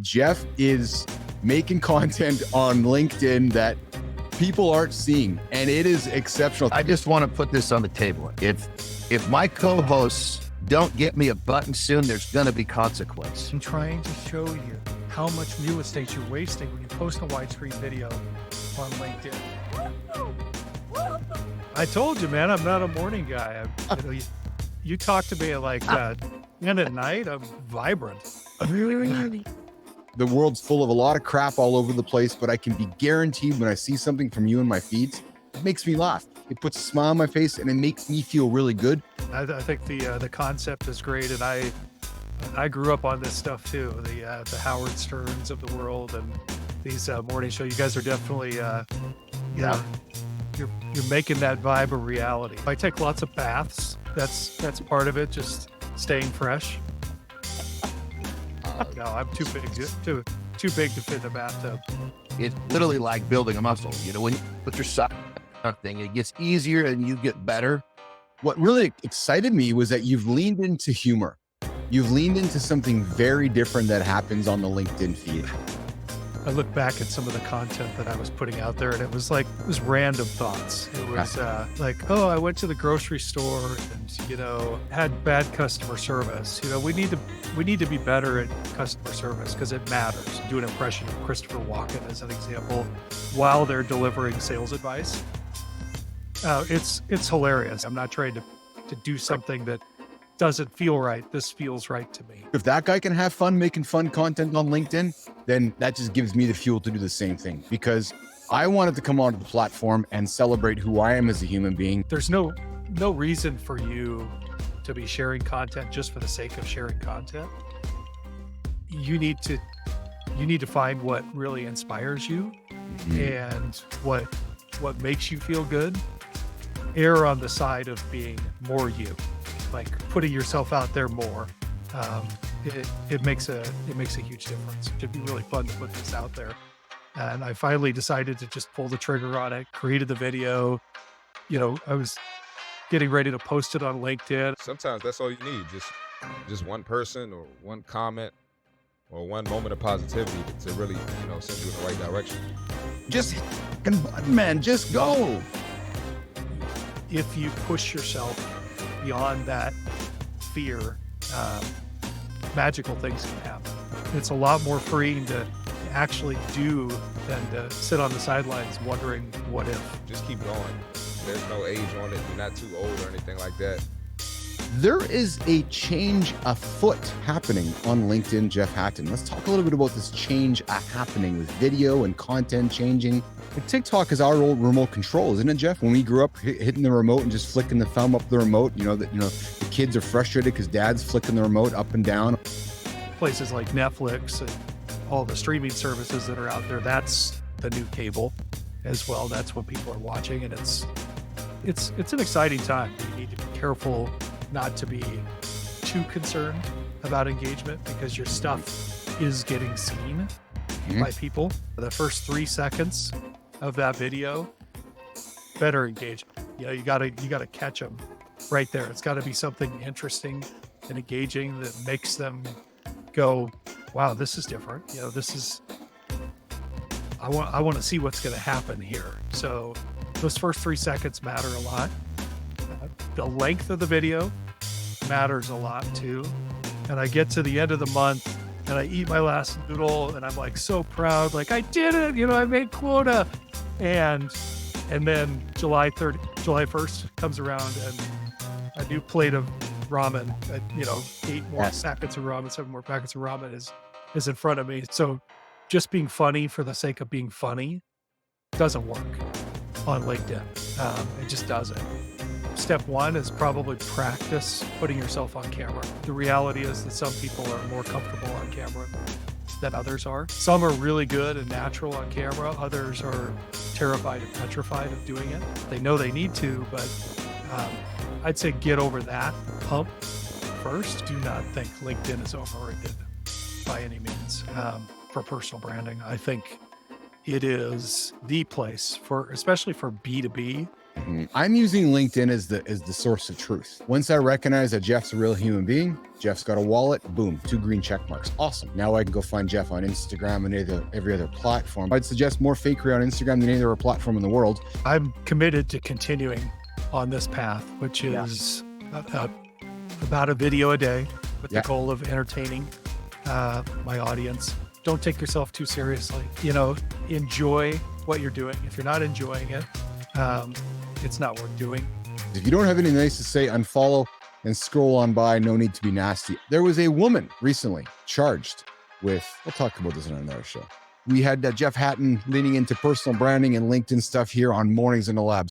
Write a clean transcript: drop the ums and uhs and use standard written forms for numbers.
Jeff is making content on LinkedIn that people aren't seeing, and it is exceptional. I just want to put this on the table. If my co-hosts don't get me a button soon, there's going to be consequence. I'm trying to show you how much real estate you're wasting when you post a widescreen video on LinkedIn. I told you, man, I'm not a morning guy. You talk to me at like 10 at night, I'm vibrant. The world's full of a lot of crap all over the place, but I can be guaranteed when I see something from you in my feeds, it makes me laugh. It puts a smile on my face and it makes me feel really good. I think the concept is great, and I grew up on this stuff too. The Howard Sterns of the world and these morning show. You guys are definitely you're making that vibe a reality. I take lots of baths. That's part of it. Just staying fresh. No, I'm too big to fit in the bathtub. It's literally like building a muscle. You know, when you put your side thing, it gets easier and you get better. What really excited me was that you've leaned into humor. You've leaned into something very different that happens on the LinkedIn feed. I look back at some of the content that I was putting out there, and it was random thoughts. It was like, oh, I went to the grocery store and, had bad customer service. We need to be better at customer service because it matters. Do an impression of Christopher Walken as an example while they're delivering sales advice. It's hilarious. I'm not trying to do something that doesn't feel right. This feels right to me. If that guy can have fun making fun content on LinkedIn, then that just gives me the fuel to do the same thing, because I wanted to come onto the platform and celebrate who I am as a human being. There's no reason for you to be sharing content just for the sake of sharing content. You need to find what really inspires you and what makes you feel good. Err on the side of being more you, like putting yourself out there more. It makes a huge difference. It'd be really fun to put this out there. And I finally decided to just pull the trigger on it, created the video. I was getting ready to post it on LinkedIn. Sometimes that's all you need. Just one person or one comment or one moment of positivity to really, send you in the right direction. Just man, just go. If you push yourself beyond that fear, magical things can happen. It's a lot more freeing to actually do than to sit on the sidelines wondering what if. Just keep going. There's no age on it. You're not too old or anything like that. There is a change afoot happening on LinkedIn, Jeff Hatton. Let's talk a little bit about this change happening with video and content changing. Like TikTok is our old remote control, isn't it, Jeff? When we grew up hitting the remote and just flicking the thumb up the remote, the kids are frustrated because dad's flicking the remote up and down. Places like Netflix and all the streaming services that are out there, that's the new cable as well. That's what people are watching, and it's an exciting time. You need to be careful not to be too concerned about engagement because your stuff is getting seen by people. The first 3 seconds of that video better engage. You gotta catch them right there. It's got to be something interesting and engaging that makes them go, wow, this is different. This is, I want to see what's going to happen here. So those first 3 seconds matter a lot. The length of the video matters a lot too. And I get to the end of the month and I eat my last noodle and I'm like so proud, like I did it, I made quota. And then July 1st comes around and a new plate of ramen, 8 more packets of ramen, 7 more packets of ramen is in front of me. So just being funny for the sake of being funny doesn't work on LinkedIn. It just doesn't. Step 1 is probably practice putting yourself on camera. The reality is that some people are more comfortable on camera than others are. Some are really good and natural on camera. Others are terrified and petrified of doing it. They know they need to, but I'd say get over that hump first. Do not think LinkedIn is overrated by any means for personal branding. I think it is the place especially for B2B I'm using LinkedIn as the source of truth. Once I recognize that Jeff's a real human being, Jeff's got a wallet, boom, 2 green check marks. Awesome. Now I can go find Jeff on Instagram and every other platform. I'd suggest more fakery on Instagram than any other platform in the world. I'm committed to continuing on this path, which is about a video a day with the goal of entertaining my audience. Don't take yourself too seriously. Enjoy what you're doing. If you're not enjoying it, it's not worth doing. If you don't have anything nice to say, unfollow and scroll on by. No need to be nasty. There was a woman recently charged with, we'll talk about this on another show. We had Jeff Hatton leaning into personal branding and LinkedIn stuff here on Mornings in the Lab.